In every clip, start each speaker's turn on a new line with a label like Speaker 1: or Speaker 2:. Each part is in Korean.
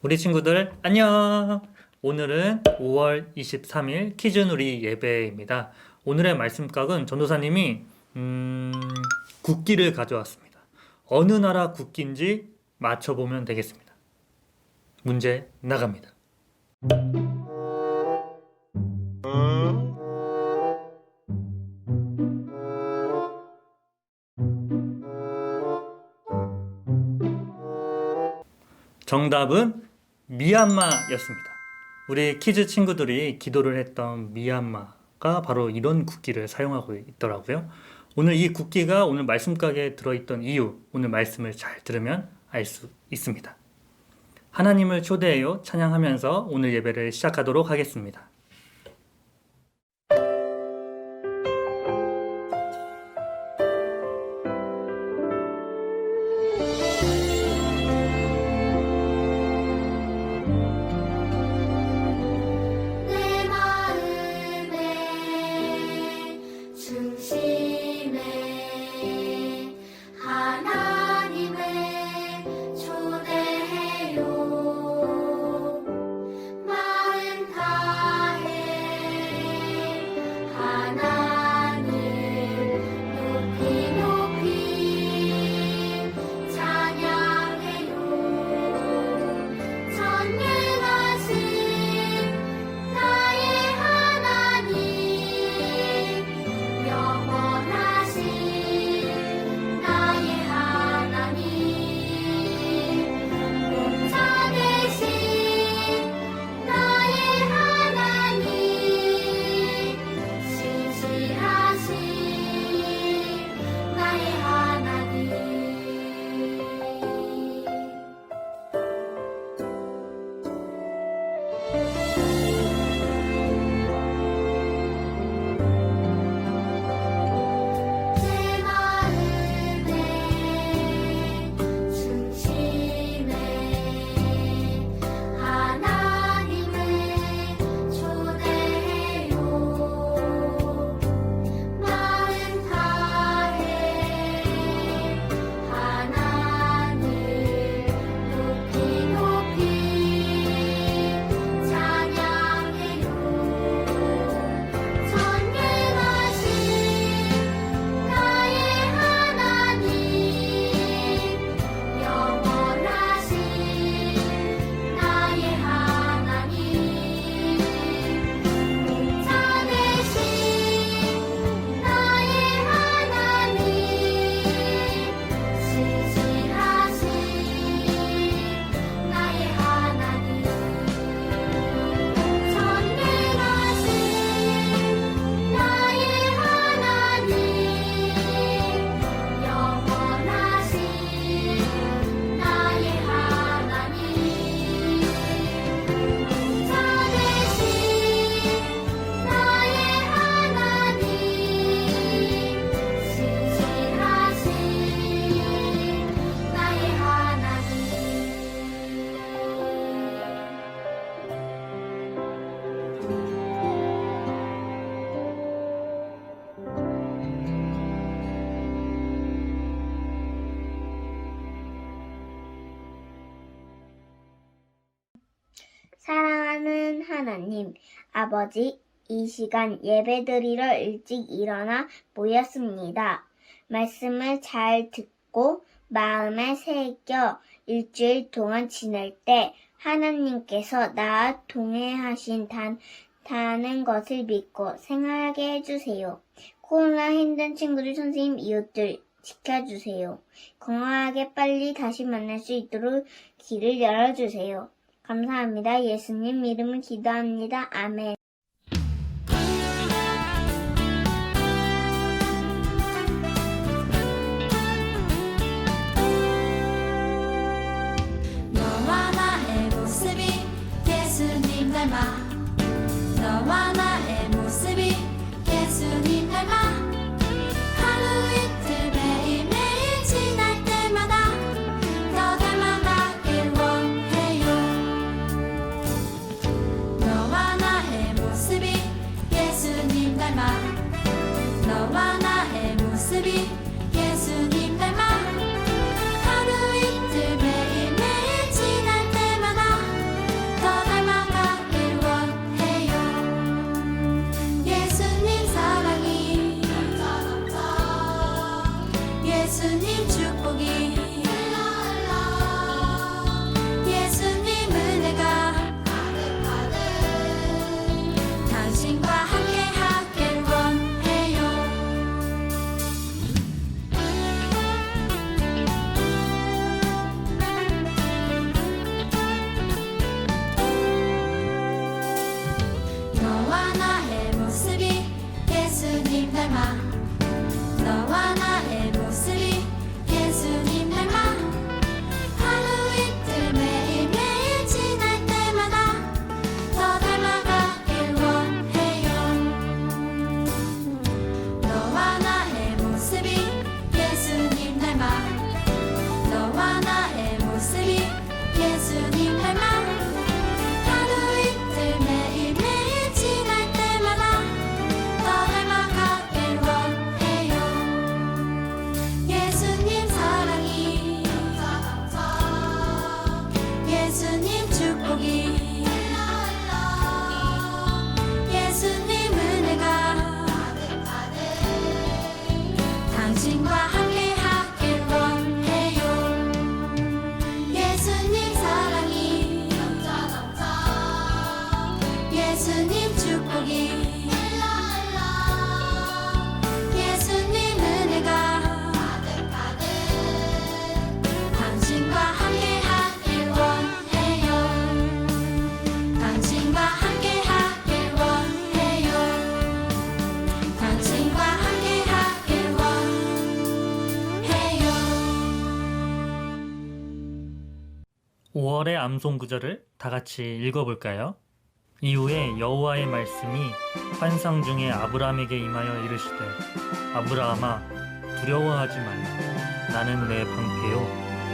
Speaker 1: 우리 친구들 안녕! 오늘은 5월 23일 키즈누리 예배입니다. 오늘의 말씀각은 전도사님이 국기를 가져왔습니다. 어느 나라 국기인지 맞춰보면 되겠습니다. 문제 나갑니다. 정답은 미얀마였습니다. 우리 키즈 친구들이 기도를 했던 미얀마가 바로 이런 국기를 사용하고 있더라고요. 오늘 이 국기가 오늘 말씀각에 들어있던 이유, 오늘 말씀을 잘 들으면 알 수 있습니다. 하나님을 초대해요 찬양하면서 오늘 예배를 시작하도록 하겠습니다.
Speaker 2: 사랑하는 하나님, 아버지, 이 시간 예배드리러 일찍 일어나 모였습니다. 말씀을 잘 듣고 마음에 새겨 일주일 동안 지낼 때 하나님께서 나와 동행하신다는 것을 믿고 생활하게 해주세요. 코로나 힘든 친구들, 선생님, 이웃들 지켜주세요. 건강하게 빨리 다시 만날 수 있도록 길을 열어주세요. 감사합니다. 예수님 이름을 기도합니다. 아멘.
Speaker 3: 너와 나의 모습이 예수님 닮아 너와 나의 모습이 예수님 닮아 하루 이틀 매일매일 지날 때마다 더 닮아가길 원해요. 너와 나의 모습이 예수님 닮아 너와 나의 모습이 예수님 닮아 하루 이틀 매일매일 지날 때마다 닮아 너와 나의 모습이 예수님 닮아 하루 이틀 매일매일 지날 때마다 더 닮아가길 원해요 너와 나의 모습이 예수님 닮아 너와 나의 모습이 예수님 닮아 하루 이틀 매일매일 지날 때마다 더 닮아가길 원해요 예수님 사랑이 예수님 축복이 예수님 은혜가 당신과 함께하길 원해요 예수님 사랑이 예수님 축복이 예수님 은혜가 당신과 함께하길 원해요 당신과 함께하길 원해요 당신과 함께하길 원해요
Speaker 1: 5월의 암송 구절을 다 같이 읽어볼까요? 이후에 여호와의 말씀이 환상 중에 아브라함에게 임하여 이르시되 아브라함아 두려워하지 말라 나는 내 방패요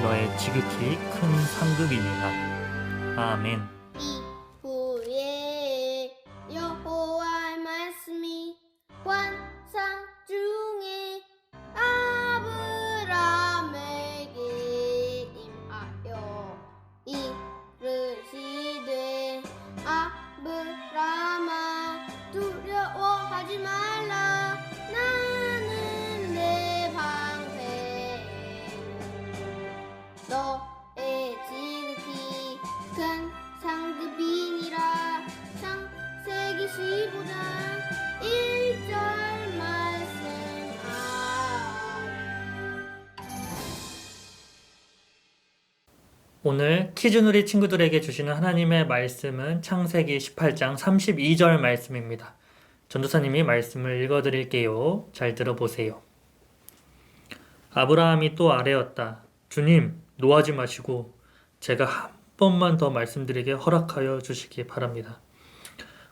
Speaker 1: 너의 지극히 큰 상급이니라 아멘.
Speaker 4: 이후에 여호와의 말씀이 환상 중에 아브라함에게 임하여 이르시되 아브라함아 두려워하지 말라 나는 내 방패 너의 지극히 큰 상급이니라 창세기 15장 1절 말씀
Speaker 1: 오늘 키즈누리 친구들에게 주시는 하나님의 말씀은 창세기 18장 32절 말씀입니다. 전도사님이 말씀을 읽어드릴게요. 잘 들어보세요. 아브라함이 또 아뢰었다. 주님, 노하지 마시고 제가 한 번만 더 말씀드리게 허락하여 주시기 바랍니다.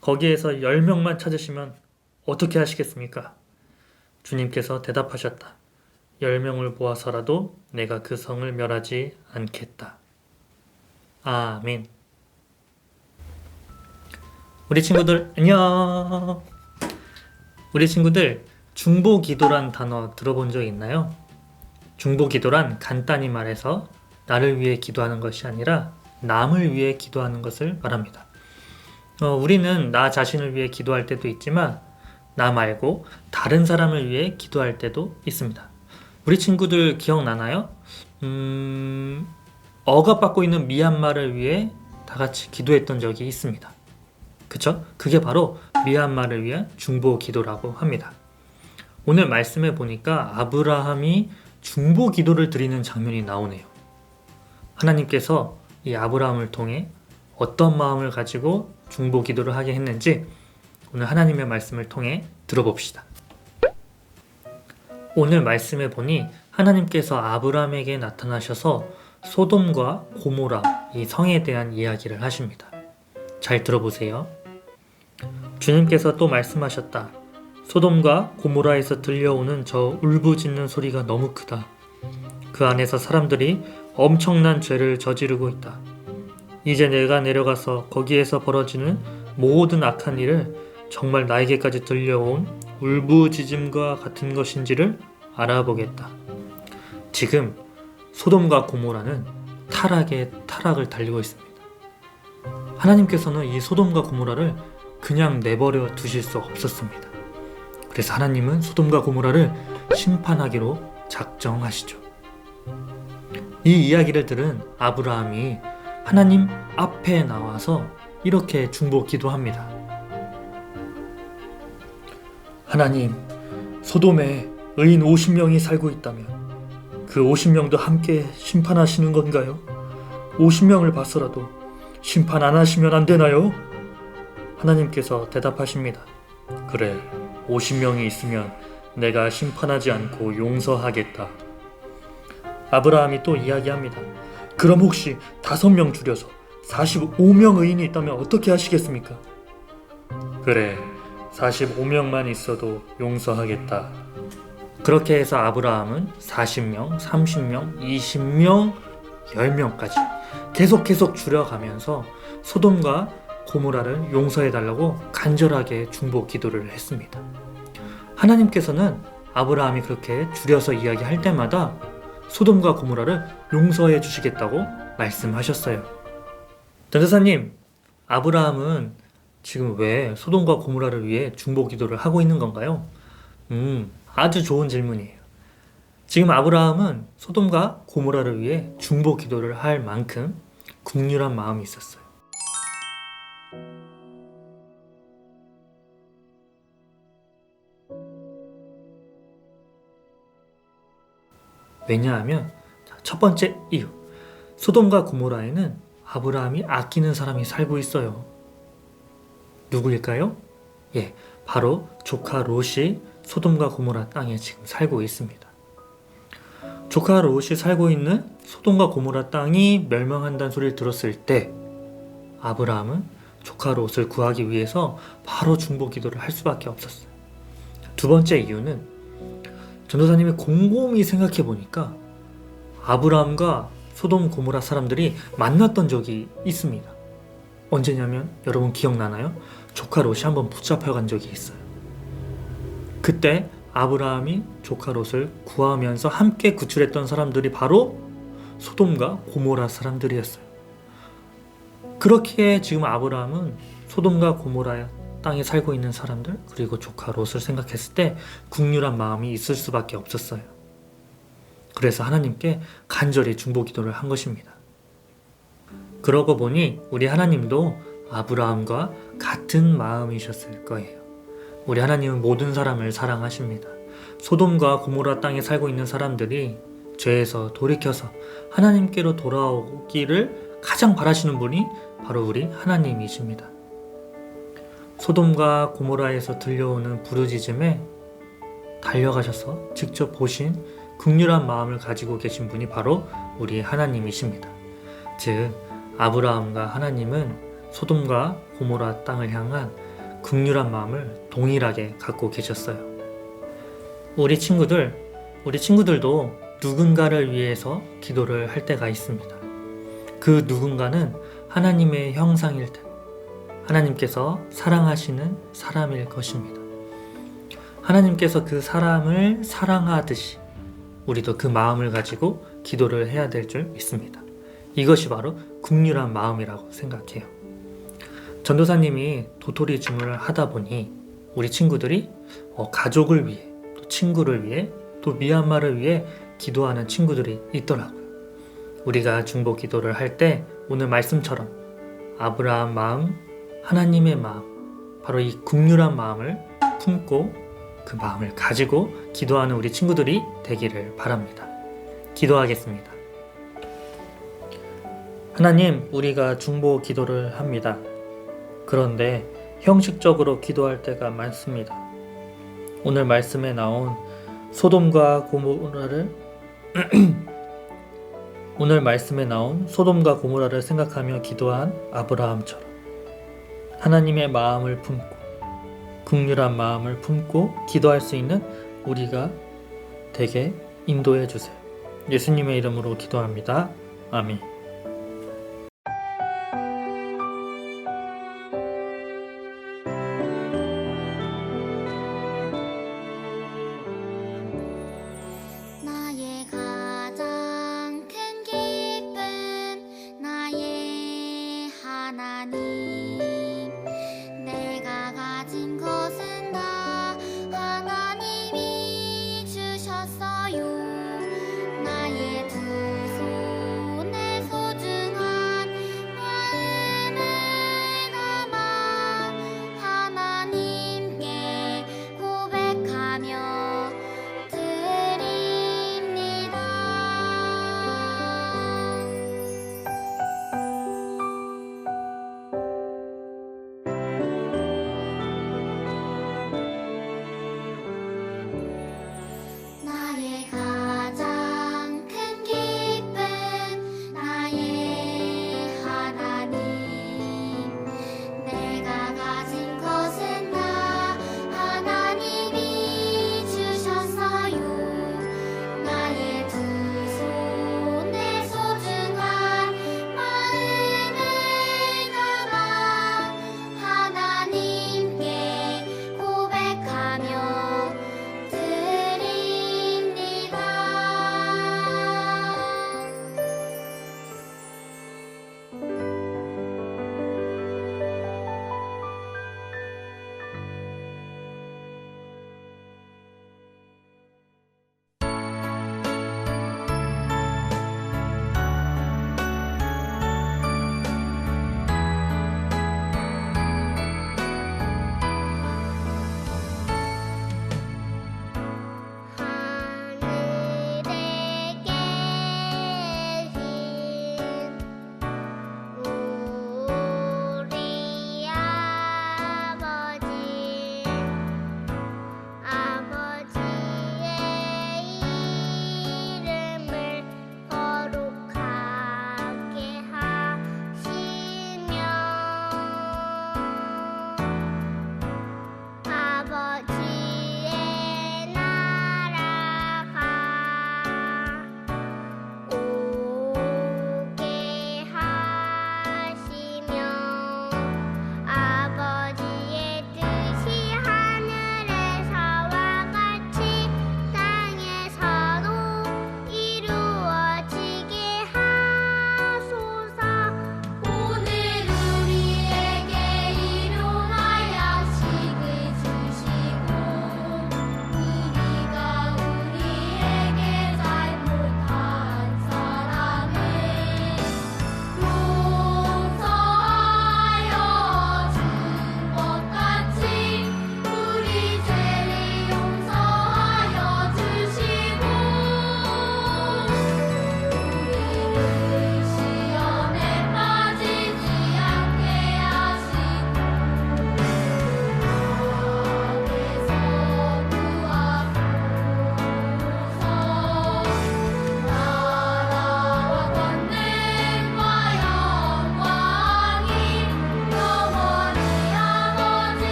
Speaker 1: 거기에서 10명만 찾으시면 어떻게 하시겠습니까? 주님께서 대답하셨다. 10명을 모아서라도 내가 그 성을 멸하지 않겠다. 아멘. 우리 친구들 안녕. 우리 친구들 중보기도란 단어 들어본 적 있나요? 중보기도란 간단히 말해서 나를 위해 기도하는 것이 아니라 남을 위해 기도하는 것을 말합니다. 우리는 나 자신을 위해 기도할 때도 있지만 나 말고 다른 사람을 위해 기도할 때도 있습니다. 우리 친구들 기억나나요? 억압받고 있는 미얀마를 위해 다 같이 기도했던 적이 있습니다. 그쵸? 그게 바로 미얀마를 위한 중보 기도라고 합니다. 오늘 말씀에 보니까 아브라함이 중보 기도를 드리는 장면이 나오네요. 하나님께서 이 아브라함을 통해 어떤 마음을 가지고 중보 기도를 하게 했는지 오늘 하나님의 말씀을 통해 들어봅시다. 오늘 말씀에 보니 하나님께서 아브라함에게 나타나셔서 소돔과 고모라 이 성에 대한 이야기를 하십니다. 잘 들어보세요. 주님께서 또 말씀하셨다. 소돔과 고모라에서 들려오는 저 울부짖는 소리가 너무 크다. 그 안에서 사람들이 엄청난 죄를 저지르고 있다. 이제 내가 내려가서 거기에서 벌어지는 모든 악한 일을 정말 나에게까지 들려온 울부짖음과 같은 것인지를 알아보겠다. 지금 소돔과 고모라는 타락의 타락을 달리고 있습니다. 하나님께서는 이 소돔과 고모라를 그냥 내버려 두실 수 없었습니다. 그래서 하나님은 소돔과 고모라를 심판하기로 작정하시죠. 이 이야기를 들은 아브라함이 하나님 앞에 나와서 이렇게 중보 기도합니다. 하나님, 소돔에 의인 50명이 살고 있다면 그 50명도 함께 심판하시는 건가요? 50명을 봤어라도 심판 안 하시면 안 되나요? 하나님께서 대답하십니다. 그래, 50명이 있으면 내가 심판하지 않고 용서하겠다. 아브라함이 또 이야기합니다. 그럼 혹시 5명 줄여서 45명 의인이 있다면 어떻게 하시겠습니까? 그래, 45명만 있어도 용서하겠다. 그렇게 해서 아브라함은 40명, 30명, 20명, 10명까지 계속 줄여가면서 소돔과 고모라를 용서해달라고 간절하게 중보 기도를 했습니다. 하나님께서는 아브라함이 그렇게 줄여서 이야기할 때마다 소돔과 고모라를 용서해 주시겠다고 말씀하셨어요. 전도사님, 아브라함은 지금 왜 소돔과 고모라를 위해 중보 기도를 하고 있는 건가요? 아주 좋은 질문이에요. 지금 아브라함은 소돔과 고모라를 위해 중보 기도를 할 만큼 긍휼한 마음이 있었어요. 왜냐하면 첫 번째 이유, 소돔과 고모라에는 아브라함이 아끼는 사람이 살고 있어요. 누구일까요? 예, 바로 조카 롯이 소돔과 고모라 땅에 지금 살고 있습니다. 조카 롯이 살고 있는 소돔과 고모라 땅이 멸망한다는 소리를 들었을 때 아브라함은 조카 롯을 구하기 위해서 바로 중보 기도를 할 수밖에 없었어요. 두 번째 이유는 전도사님이 곰곰이 생각해 보니까 아브라함과 소돔 고모라 사람들이 만났던 적이 있습니다. 언제냐면 여러분 기억나나요? 조카 롯이 한번 붙잡혀간 적이 있어요. 그때 아브라함이 조카 롯을 구하면서 함께 구출했던 사람들이 바로 소돔과 고모라 사람들이었어요. 그렇게 지금 아브라함은 소돔과 고모라 땅에 살고 있는 사람들 그리고 조카 롯을 생각했을 때 긍휼한 마음이 있을 수밖에 없었어요. 그래서 하나님께 간절히 중보 기도를 한 것입니다. 그러고 보니 우리 하나님도 아브라함과 같은 마음이셨을 거예요. 우리 하나님은 모든 사람을 사랑하십니다. 소돔과 고모라 땅에 살고 있는 사람들이 죄에서 돌이켜서 하나님께로 돌아오기를 가장 바라시는 분이 바로 우리 하나님이십니다. 소돔과 고모라에서 들려오는 부르짖음에 달려가셔서 직접 보신 긍휼한 마음을 가지고 계신 분이 바로 우리 하나님이십니다. 즉 아브라함과 하나님은 소돔과 고모라 땅을 향한 긍휼한 마음을 동일하게 갖고 계셨어요. 우리 친구들도 누군가를 위해서 기도를 할 때가 있습니다. 그 누군가는 하나님의 형상일 때 하나님께서 사랑하시는 사람일 것입니다. 하나님께서 그 사람을 사랑하듯이 우리도 그 마음을 가지고 기도를 해야 될 줄 믿습니다. 이것이 바로 긍휼한 마음이라고 생각해요. 전도사님이 도토리 주문을 하다 보니 우리 친구들이 가족을 위해 또 친구를 위해 또 미얀마를 위해 기도하는 친구들이 있더라고요. 우리가 중보 기도를 할 때 오늘 말씀처럼 아브라함 마음, 하나님의 마음, 바로 이 긍휼한 마음을 품고 그 마음을 가지고 기도하는 우리 친구들이 되기를 바랍니다. 기도하겠습니다. 하나님, 우리가 중보 기도를 합니다. 그런데 형식적으로 기도할 때가 많습니다. 오늘 말씀에 나온 소돔과 고모라를 생각하며 기도한 아브라함처럼 하나님의 마음을 품고 긍휼한 마음을 품고 기도할 수 있는 우리가 되게 인도해 주세요. 예수님의 이름으로 기도합니다. 아멘.